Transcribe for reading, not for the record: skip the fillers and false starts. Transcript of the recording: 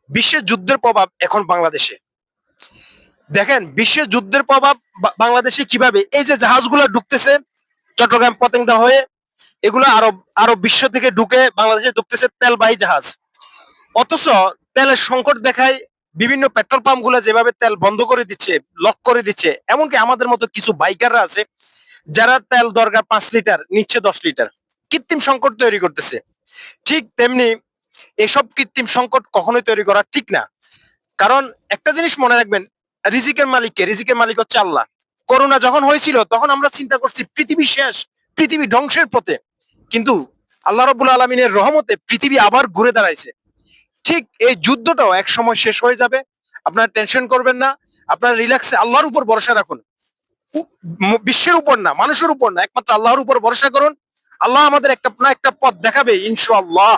বিশ্বের যুদ্ধের প্রভাব এখন বাংলাদেশে। দেখেন বিশ্বের যুদ্ধের প্রভাব বাংলাদেশে কিভাবে, এই যে জাহাজগুলো ঢুকতেছে চট্টগ্রাম পতেঙ্গা হয়ে, এগুলো আরব আরব বিশ্ব থেকে ঢুকে বাংলাদেশে ঢুকতেছে তেলবাহী জাহাজ। অথচ তেলের সংকট দেখায় বিভিন্ন পেট্রোল পাম্প গুলো যেভাবে তেল বন্ধ করে দিচ্ছে, লক করে দিচ্ছে, এমনকি আমাদের মতো কিছু বাইকাররা আছে যারা তেল দরকার 5 লিটার নিচ্ছে 10 লিটার, কৃত্রিম সংকট তৈরি করতেছে। ঠিক তেমনি এসব কৃত্রিম সংকট কখনোই তৈরি করা ঠিক না। কারণ একটা জিনিস মনে রাখবেন, রিজিকের মালিককে, রিজিকের মালিক হচ্ছে আল্লাহ। করোনা যখন হয়েছিল তখন আমরা চিন্তা করছি পৃথিবী শেষ, পৃথিবী ধ্বংসের পথে, কিন্তু আল্লাহ রাব্বুল আলামিনের রহমতে পৃথিবী আবার ঘুরে দাঁড়াইছে। ঠিক এই যুদ্ধটাও এক সময় শেষ হয়ে যাবে। আপনারা টেনশন করবেন না, আপনারা রিল্যাক্সে আল্লাহর উপর ভরসা রাখুন। বিশ্বের উপর না, মানুষের উপর না, একমাত্র আল্লাহর উপর ভরসা করুন। আল্লাহ আমাদের একটা না একটা পথ দেখাবে ইনশাআল্লাহ।